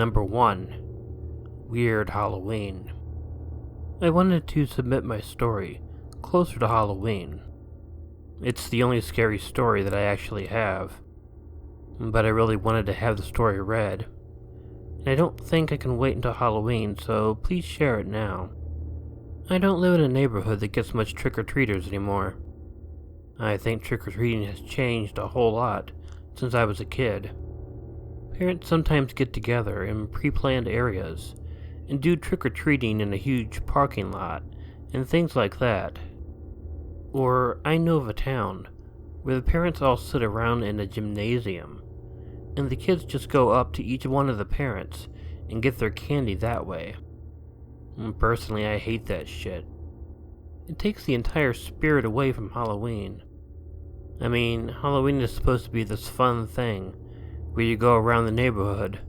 Number 1. Weird Halloween. I wanted to submit my story closer to Halloween. It's the only scary story that I actually have, but I really wanted to have the story read. And I don't think I can wait until Halloween, so please share it now. I don't live in a neighborhood that gets much trick-or-treaters anymore. I think trick-or-treating has changed a whole lot since I was a kid. Parents sometimes get together in pre-planned areas and do trick-or-treating in a huge parking lot and things like that. Or I know of a town where the parents all sit around in a gymnasium and the kids just go up to each one of the parents and get their candy that way. Personally, I hate that shit. It takes the entire spirit away from Halloween. I mean, Halloween is supposed to be this fun thing where you go around the neighborhood.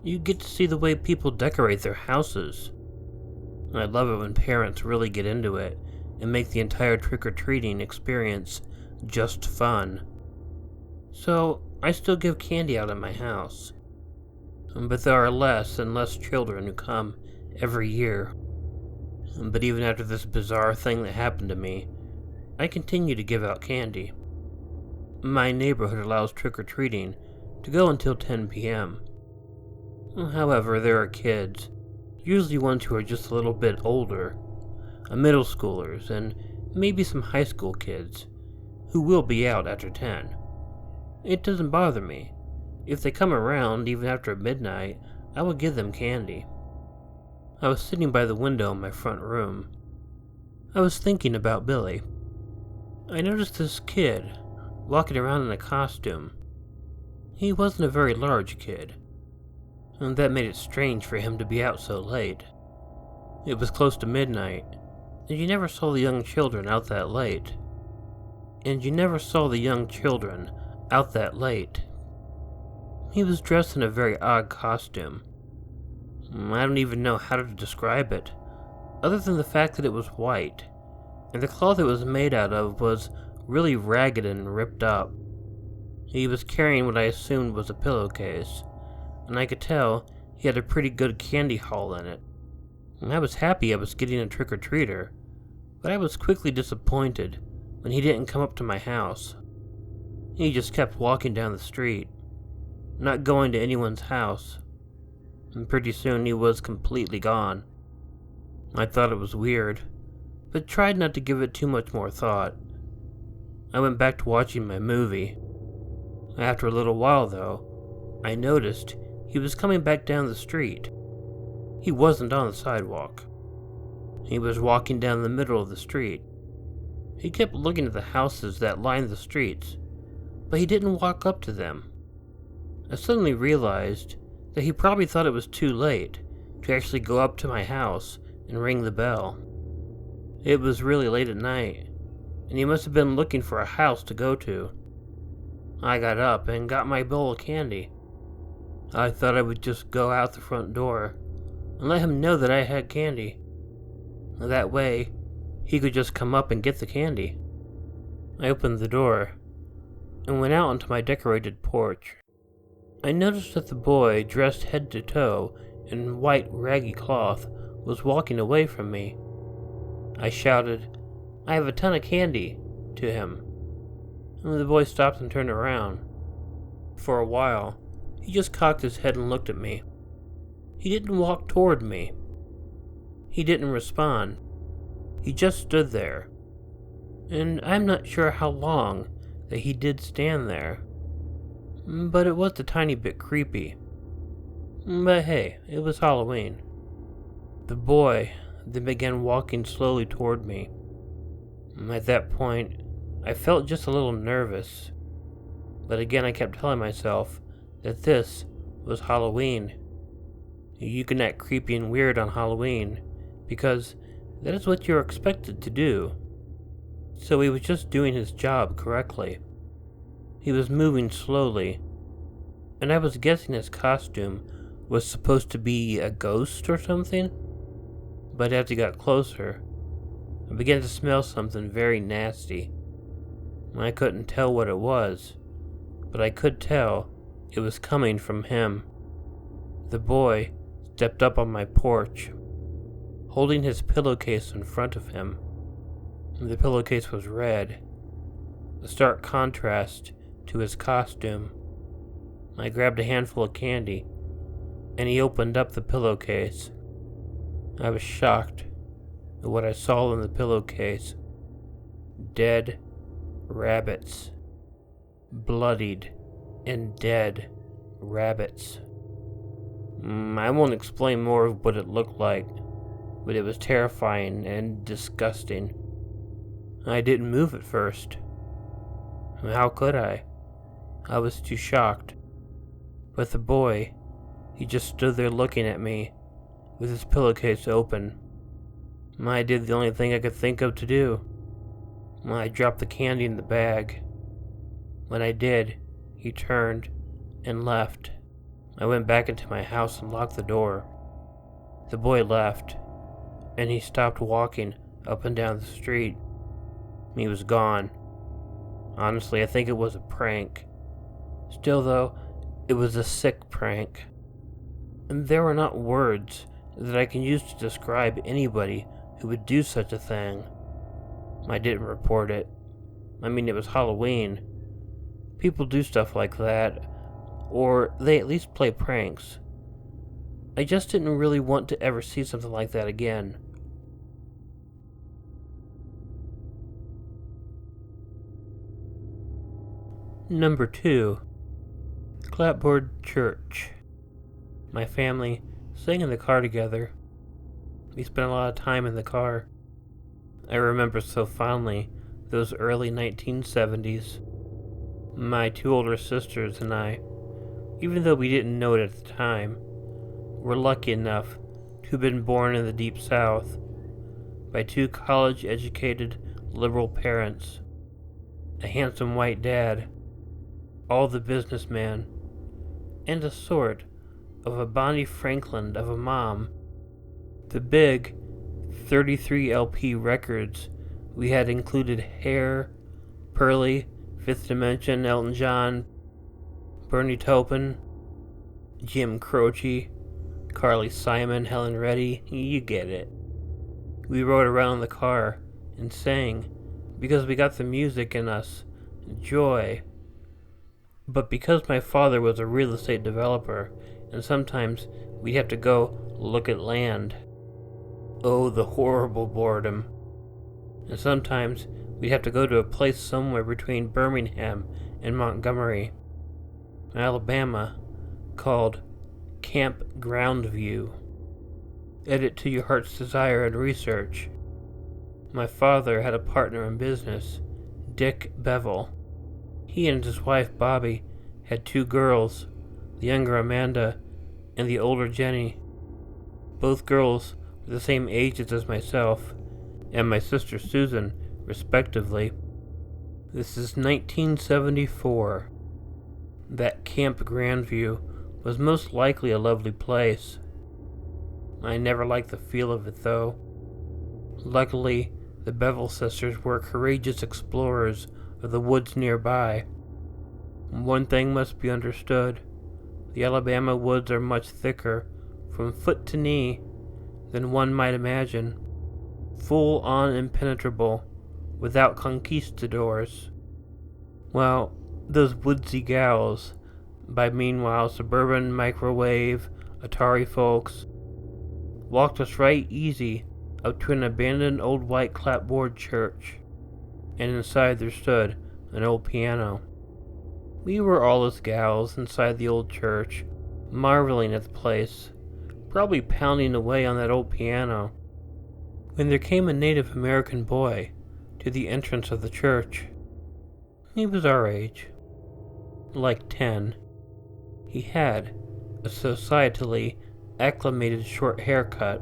You get to see the way people decorate their houses. I love it when parents really get into it and make the entire trick-or-treating experience just fun. So, I still give candy out at my house. But there are less and less children who come every year. But even after this bizarre thing that happened to me, I continue to give out candy. My neighborhood allows trick-or-treating to go until 10 p.m. However, there are kids, usually ones who are just a little bit older, middle schoolers, and maybe some high school kids, who will be out after 10. It doesn't bother me. If they come around even after midnight, I will give them candy. I was sitting by the window in my front room. I was thinking about Billy. I noticed this kid walking around in a costume. He wasn't a very large kid, and that made it strange for him to be out so late. It was close to midnight, and you never saw the young children out that late. He was dressed in a very odd costume. I don't even know how to describe it, other than the fact that it was white, and the cloth it was made out of was really ragged and ripped up. He was carrying what I assumed was a pillowcase, and I could tell he had a pretty good candy haul in it. And I was happy I was getting a trick-or-treater, but I was quickly disappointed when he didn't come up to my house. He just kept walking down the street, not going to anyone's house, and pretty soon he was completely gone. I thought it was weird, but tried not to give it too much more thought. I went back to watching my movie. After a little while, though, I noticed he was coming back down the street. He wasn't on the sidewalk. He was walking down the middle of the street. He kept looking at the houses that lined the streets, but he didn't walk up to them. I suddenly realized that he probably thought it was too late to actually go up to my house and ring the bell. It was really late at night, and he must have been looking for a house to go to. I got up and got my bowl of candy. I thought I would just go out the front door and let him know that I had candy. That way, he could just come up and get the candy. I opened the door and went out onto my decorated porch. I noticed that the boy, dressed head to toe in white raggy cloth, was walking away from me. I shouted, "I have a ton of candy," to him. And the boy stopped and turned around. For a while, he just cocked his head and looked at me. He didn't walk toward me. He didn't respond. He just stood there. And I'm not sure how long that he did stand there. But it was a tiny bit creepy. But hey, it was Halloween. The boy then began walking slowly toward me. At that point, I felt just a little nervous. But again, I kept telling myself that this was Halloween. You can act creepy and weird on Halloween, because that is what you're expected to do. So he was just doing his job correctly. He was moving slowly, and I was guessing his costume was supposed to be a ghost or something. But as he got closer, I began to smell something very nasty. I couldn't tell what it was, but I could tell it was coming from him. The boy stepped up on my porch, holding his pillowcase in front of him. The pillowcase was red, a stark contrast to his costume. I grabbed a handful of candy, and he opened up the pillowcase. I was shocked at what I saw in the pillowcase. Dead rabbits. Bloodied and dead rabbits. I won't explain more of what it looked like, but it was terrifying and disgusting. I didn't move at first. How could I? I was too shocked. But the boy, he just stood there looking at me, with his pillowcase open. I did the only thing I could think of to do. I dropped the candy in the bag. When I did, he turned and left. I went back into my house and locked the door. The boy left, and he stopped walking up and down the street. He was gone. Honestly, I think it was a prank. Still, though, it was a sick prank. And there were not words that I can use to describe anybody who would do such a thing. I didn't report it. It was Halloween. People do stuff like that, or they at least play pranks. I just didn't really want to ever see something like that again. Number 2. Clapboard Church. My family sang in the car together. We spent a lot of time in the car. I remember so fondly those early 1970s. My 2 older sisters and I, even though we didn't know it at the time, were lucky enough to have been born in the Deep South by 2 college-educated liberal parents, a handsome white dad, all the businessman, and a sort of a Bonnie Franklin of a mom. The big 33 LP records we had included Hair, Pearly, Fifth Dimension, Elton John, Bernie Taupin, Jim Croce, Carly Simon, Helen Reddy, you get it. We rode around in the car and sang because we got the music in us, joy. But because my father was a real estate developer, and sometimes we'd have to go look at land. Oh, the horrible boredom. And sometimes we'd have to go to a place somewhere between Birmingham and Montgomery, Alabama, called Camp Groundview. Edit to your heart's desire and research. My father had a partner in business, Dick Bevel. He and his wife Bobby had 2 girls, the younger Amanda and the older Jenny. Both girls were the same ages as myself and my sister Susan, respectively. This is 1974. That Camp Grandview was most likely a lovely place. I never liked the feel of it, though. Luckily, the Bevel sisters were courageous explorers of the woods nearby. One thing must be understood. The Alabama woods are much thicker, from foot to knee, than one might imagine. Full-on impenetrable, without conquistadors. Well, those woodsy gals, by meanwhile suburban microwave Atari folks, walked us right easy up to an abandoned old white clapboard church, and inside there stood an old piano. We were all as gals inside the old church, marveling at the place, probably pounding away on that old piano, when there came a Native American boy to the entrance of the church. He was our age, like 10. He had a societally acclimated short haircut.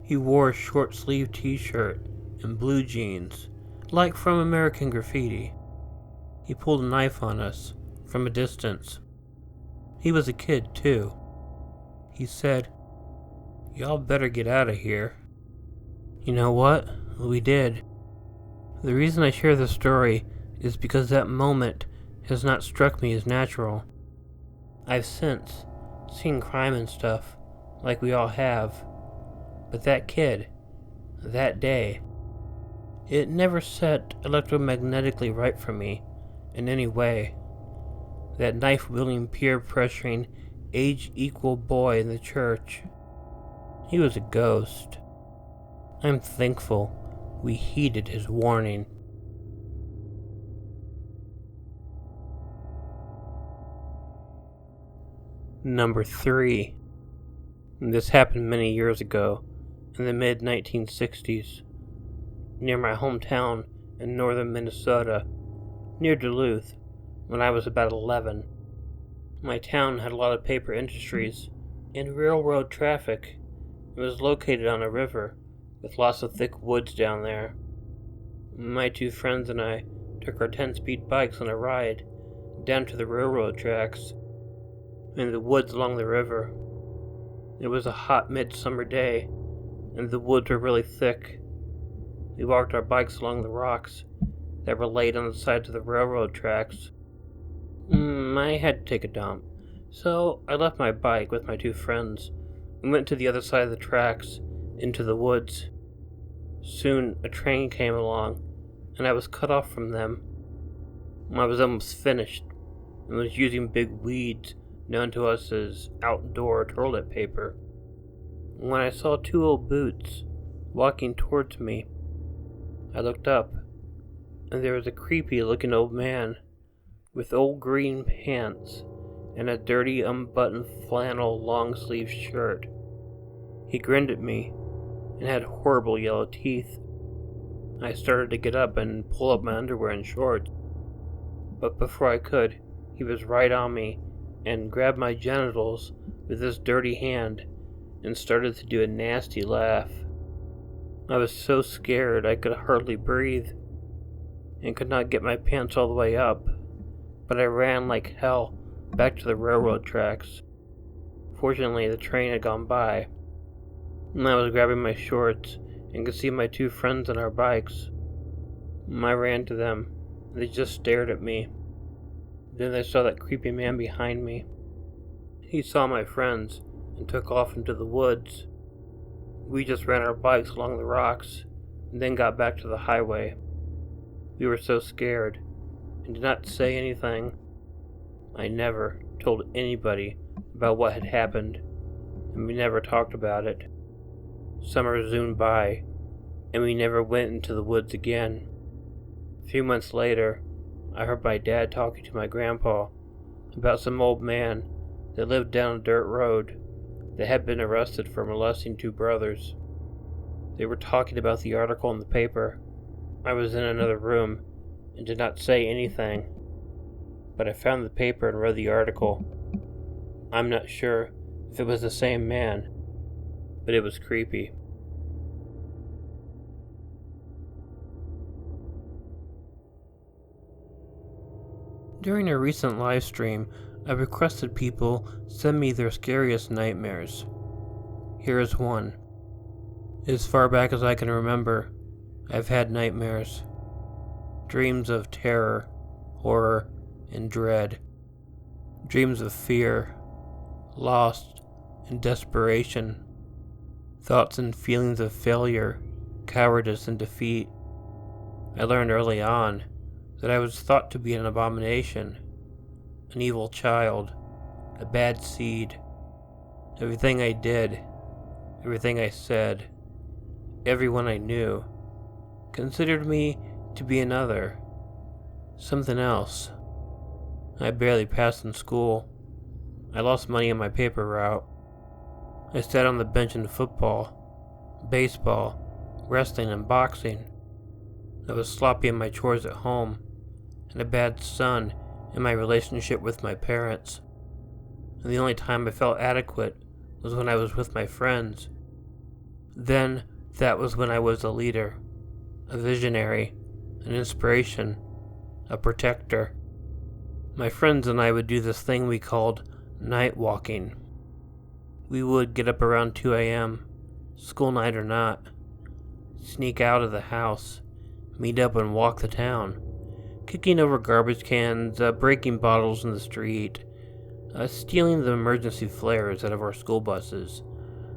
He wore a short-sleeved t-shirt and blue jeans, like from American Graffiti. He pulled a knife on us from a distance. He was a kid, too. He said, "Y'all better get out of here." You know what? We did. The reason I share this story is because that moment has not struck me as natural. I've since seen crime and stuff, like we all have, but that kid, that day, it never set electromagnetically right for me in any way. That knife-wielding, peer-pressuring, age-equal boy in the church, he was a ghost. I'm thankful we heeded his warning. Number 3. This happened many years ago, in the mid-1960s, near my hometown in northern Minnesota, near Duluth, when I was about 11. My town had a lot of paper industries and railroad traffic. It was located on a river with lots of thick woods down there. My 2 friends and I took our 10-speed bikes on a ride down to the railroad tracks in the woods along the river. It was a hot midsummer day, and the woods were really thick. We walked our bikes along the rocks that were laid on the sides of the railroad tracks. I had to take a dump, so I left my bike with my 2 friends and went to the other side of the tracks, into the woods. Soon a train came along, and I was cut off from them. I was almost finished, and was using big weeds known to us as outdoor toilet paper, when I saw 2 old boots walking towards me. I looked up, and there was a creepy-looking old man with old green pants and a dirty unbuttoned flannel long-sleeved shirt. He grinned at me and had horrible yellow teeth. I started to get up and pull up my underwear and shorts, but before I could, he was right on me and grabbed my genitals with his dirty hand and started to do a nasty laugh. I was so scared I could hardly breathe and could not get my pants all the way up, but I ran like hell back to the railroad tracks. Fortunately, the train had gone by, and I was grabbing my shorts and could see my 2 friends on our bikes. I ran to them, and they just stared at me. Then I saw that creepy man behind me. He saw my friends and took off into the woods. We just ran our bikes along the rocks and then got back to the highway. We were so scared and did not say anything. I never told anybody about what had happened, and we never talked about it. Summer zoomed by, and we never went into the woods again. A few months later, I heard my dad talking to my grandpa about some old man that lived down a dirt road that had been arrested for molesting 2 brothers. They were talking about the article in the paper. I was in another room and did not say anything, but I found the paper and read the article. I'm not sure if it was the same man, but it was creepy. During a recent live stream, I requested people send me their scariest nightmares. Here is one. As far back as I can remember, I've had nightmares. Dreams of terror, horror, and dread. Dreams of fear, loss, and desperation. Thoughts and feelings of failure, cowardice, and defeat. I learned early on that I was thought to be an abomination, an evil child, a bad seed. Everything I did, everything I said, everyone I knew, considered me to be another, something else. I barely passed in school. I lost money on my paper route. I sat on the bench in football, baseball, wrestling, and boxing. I was sloppy in my chores at home, and a bad son in my relationship with my parents. And the only time I felt adequate was when I was with my friends. Then, that was when I was a leader, a visionary, an inspiration, a protector. My friends and I would do this thing we called night walking. We would get up around 2 a.m., school night or not, sneak out of the house, meet up and walk the town, kicking over garbage cans, breaking bottles in the street, stealing the emergency flares out of our school buses,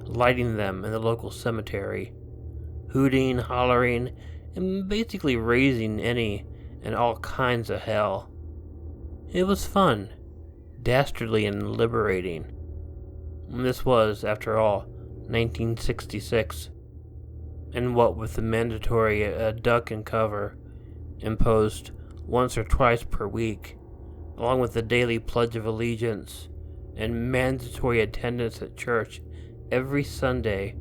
lighting them in the local cemetery, hooting, hollering, and basically raising any and all kinds of hell. It was fun, dastardly and liberating. This was, after all, 1966, and what with the mandatory duck and cover imposed once or twice per week, along with the daily Pledge of Allegiance and mandatory attendance at church every Sunday,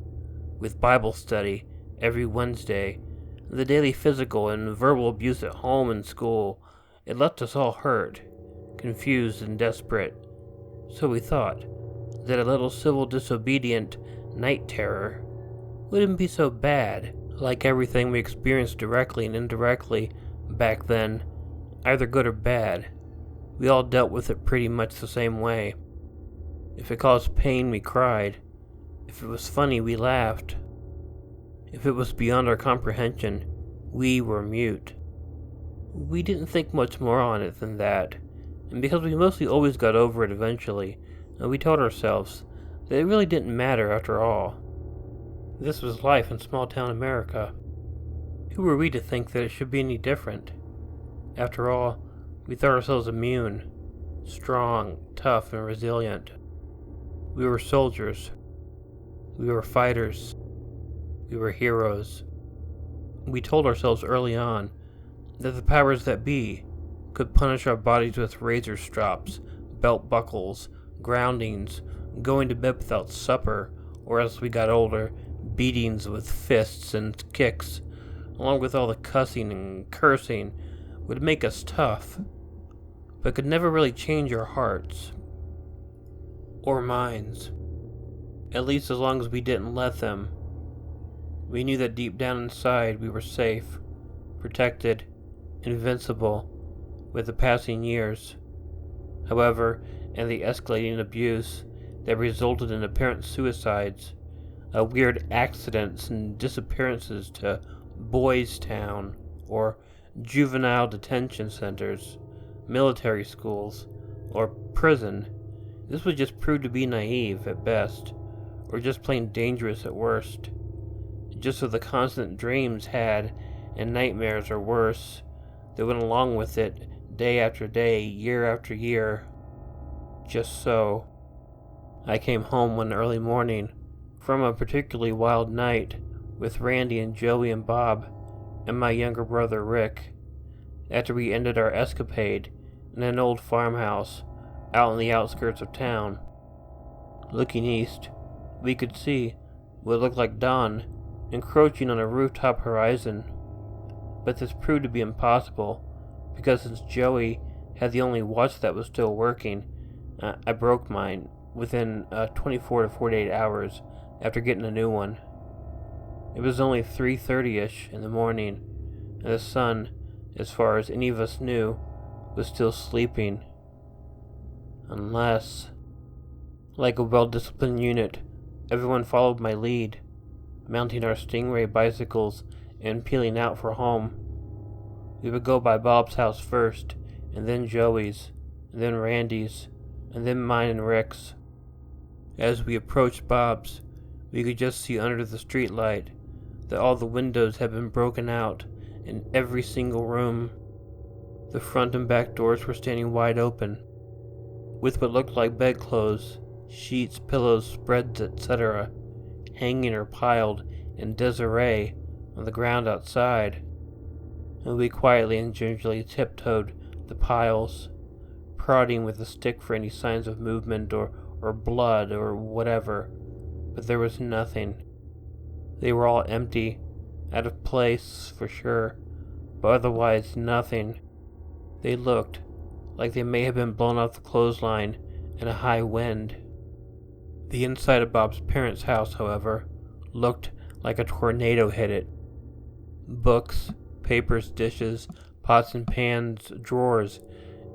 with Bible study every Wednesday, the daily physical and verbal abuse at home and school, it left us all hurt, confused and desperate. So we thought that a little civil disobedient night terror wouldn't be so bad, like everything we experienced directly and indirectly back then, either good or bad. We all dealt with it pretty much the same way. If it caused pain, we cried. If it was funny, we laughed. If it was beyond our comprehension, we were mute. We didn't think much more on it than that, and because we mostly always got over it eventually, we told ourselves that it really didn't matter after all. This was life in small-town America. Who were we to think that it should be any different? After all, we thought ourselves immune, strong, tough, and resilient. We were soldiers. We were fighters. We were heroes. We told ourselves early on that the powers that be could punish our bodies with razor strops, belt buckles, groundings, going to bed without supper, or as we got older, beatings with fists and kicks, along with all the cussing and cursing, would make us tough, but could never really change our hearts. Or minds. At least as long as we didn't let them. We knew that deep down inside we were safe, protected, invincible, with the passing years. However, and the escalating abuse that resulted in apparent suicides, weird accidents and disappearances to Boys Town, or juvenile detention centers, military schools, or prison, this would just prove to be naive at best, or just plain dangerous at worst. Just so the constant dreams had, and nightmares or worse, that went along with it day after day, year after year. Just so. I came home one early morning from a particularly wild night with Randy and Joey and Bob and my younger brother Rick, after we ended our escapade in an old farmhouse out in the outskirts of town. Looking east, we could see what looked like dawn encroaching on a rooftop horizon, but this proved to be impossible because since Joey had the only watch that was still working, I broke mine within 24 to 48 hours after getting a new one. It was only 3:30ish in the morning, and the sun, as far as any of us knew, was still sleeping. Unless, like a well-disciplined unit, everyone followed my lead, mounting our Stingray bicycles and peeling out for home. We would go by Bob's house first, and then Joey's, and then Randy's, and then mine and Rick's. As we approached Bob's, we could just see under the streetlight that all the windows had been broken out in every single room. The front and back doors were standing wide open, with what looked like bedclothes, sheets, pillows, spreads, etc., hanging or piled in disarray on the ground outside, and we quietly and gingerly tiptoed the piles, prodding with a stick for any signs of movement or blood or whatever, but there was nothing. They were all empty, out of place for sure, but otherwise nothing. They looked like they may have been blown off the clothesline in a high wind. The inside of Bob's parents' house, however, looked like a tornado hit it. Books, papers, dishes, pots and pans, drawers,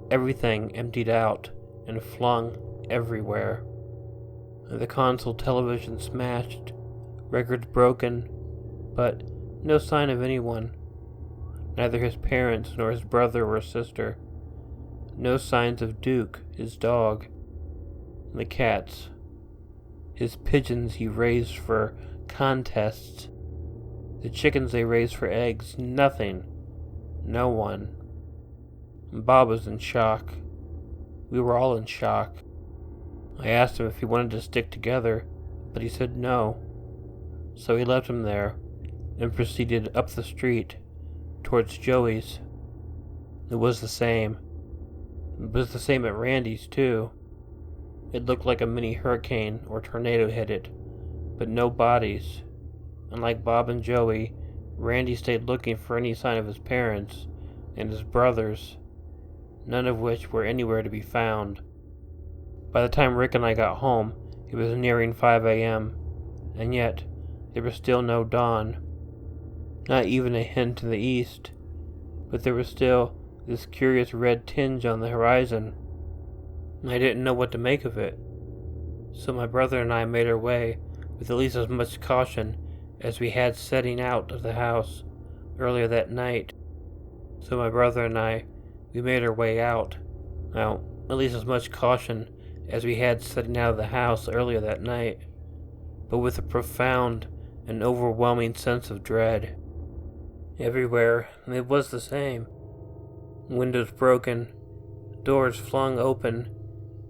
everything emptied out and flung everywhere. The console television smashed, records broken, but no sign of anyone. Neither his parents nor his brother or sister. No signs of Duke, his dog. The cats. His pigeons he raised for contests. The chickens they raised for eggs. Nothing. No one. Bob was in shock. We were all in shock. I asked him if he wanted to stick together, but he said no. So he left him there and proceeded up the street towards Joey's. It was the same. It was the same at Randy's, too. It looked like a mini hurricane or tornado hit it, but no bodies. Unlike Bob and Joey, Randy stayed looking for any sign of his parents and his brothers, none of which were anywhere to be found. By the time Rick and I got home, it was nearing 5 a.m., and yet there was still no dawn. Not even a hint to the east, but there was still this curious red tinge on the horizon. I didn't know what to make of it, so my brother and I made our way with at least as much caution as we had setting out of the house earlier that night. We made our way out. Well, at least as much caution as we had setting out of the house earlier that night, but with a profound and overwhelming sense of dread. Everywhere, it was the same. Windows broken, doors flung open,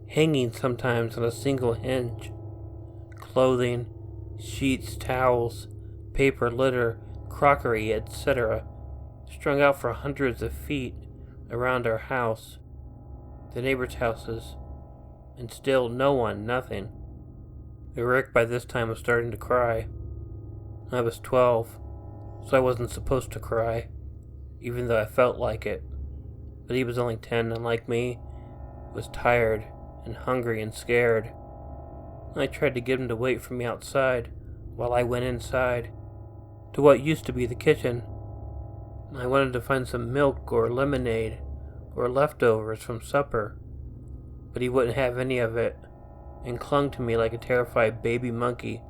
hanging sometimes on a single hinge. Clothing, sheets, towels, paper, litter, crockery, etc., strung out for hundreds of feet around our house, the neighbors' houses, and still no one, nothing. Rick by this time was starting to cry. I was 12, so I wasn't supposed to cry, even though I felt like it. But he was only 10, and like me, was tired and hungry and scared. I tried to get him to wait for me outside while I went inside to what used to be the kitchen. I wanted to find some milk or lemonade or leftovers from supper, but he wouldn't have any of it and clung to me like a terrified baby monkey.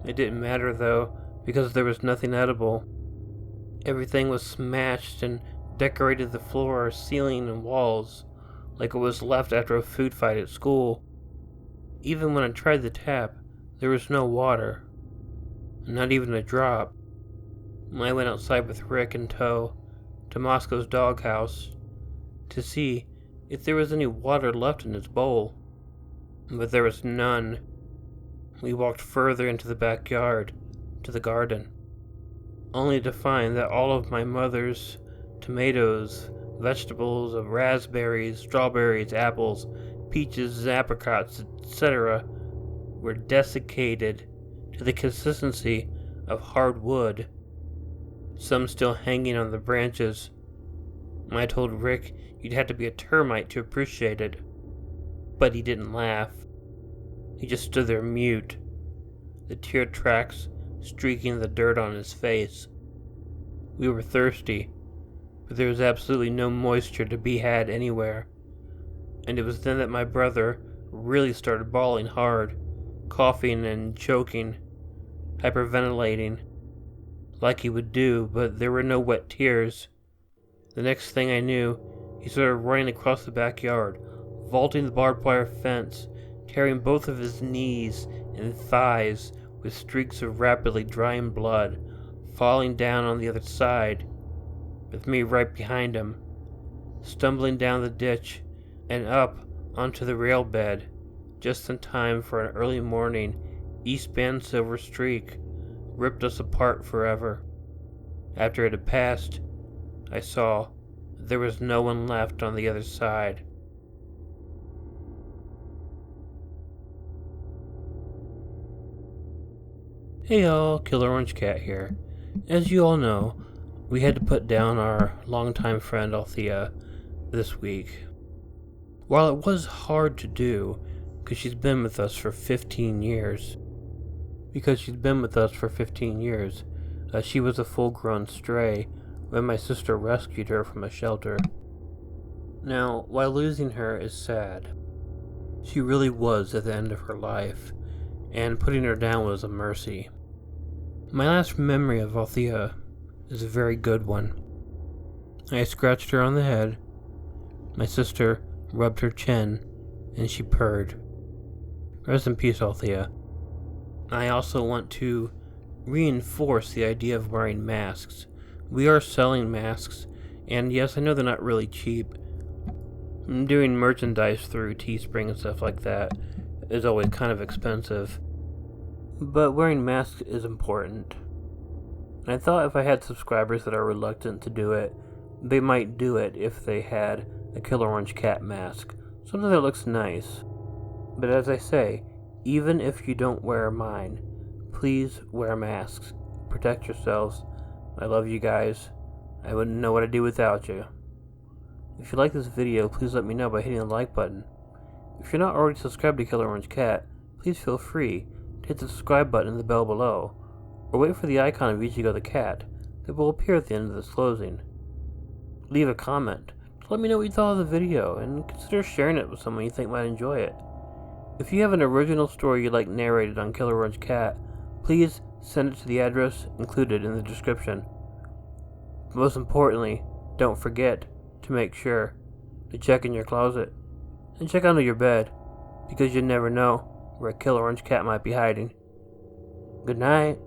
It didn't matter though, because there was nothing edible. Everything was smashed and decorated the floor, ceiling, and walls like it was left after a food fight at school. Even when I tried the tap, there was no water. Not even a drop. I went outside with Rick in tow to Moscow's doghouse to see if there was any water left in its bowl. But there was none. We walked further into the backyard, to the garden, only to find that all of my mother's tomatoes, vegetables of raspberries, strawberries, apples, peaches, apricots, etc., were desiccated to the consistency of hard wood, some still hanging on the branches. I told Rick you'd have to be a termite to appreciate it, but he didn't laugh. He just stood there mute, the tear tracks streaking the dirt on his face. We were thirsty, but there was absolutely no moisture to be had anywhere, and it was then that my brother really started bawling hard, coughing and choking, hyperventilating, like he would do, but there were no wet tears. The next thing I knew, he started running across the backyard, vaulting the barbed wire fence, tearing both of his knees and thighs with streaks of rapidly drying blood, falling down on the other side, with me right behind him, stumbling down the ditch and up onto the rail bed, just in time for an early morning eastbound silver streak ripped us apart forever. After it had passed, I saw there was no one left on the other side. Hey y'all, Killer Orange Cat here. As you all know, we had to put down our longtime friend Althea this week. While it was hard to do, because she's been with us for 15 years. She was a full-grown stray when my sister rescued her from a shelter. Now, while losing her is sad, she really was at the end of her life, and putting her down was a mercy. My last memory of Althea is a very good one. I scratched her on the head. My sister rubbed her chin, and she purred. Rest in peace, Althea. I also want to reinforce the idea of wearing masks. We are selling masks, and yes, I know they're not really cheap. Doing merchandise through Teespring and stuff like that is always kind of expensive. But wearing masks is important. And I thought if I had subscribers that are reluctant to do it, they might do it if they had a Killer Orange Cat mask. Something that looks nice. But as I say, even if you don't wear mine, please wear masks. Protect yourselves. I love you guys. I wouldn't know what I'd do without you. If you like this video, please let me know by hitting the like button. If you're not already subscribed to Killer Orange Cat, please feel free to hit the subscribe button and the bell below, or wait for the icon of Ichigo the cat that will appear at the end of this closing. Leave a comment to let me know what you thought of the video, and consider sharing it with someone you think might enjoy it. If you have an original story you'd like narrated on Killer Orange Cat, please send it to the address included in the description. Most importantly, don't forget to make sure to check in your closet and check under your bed, because you never know where a Killer Orange Cat might be hiding. Good night.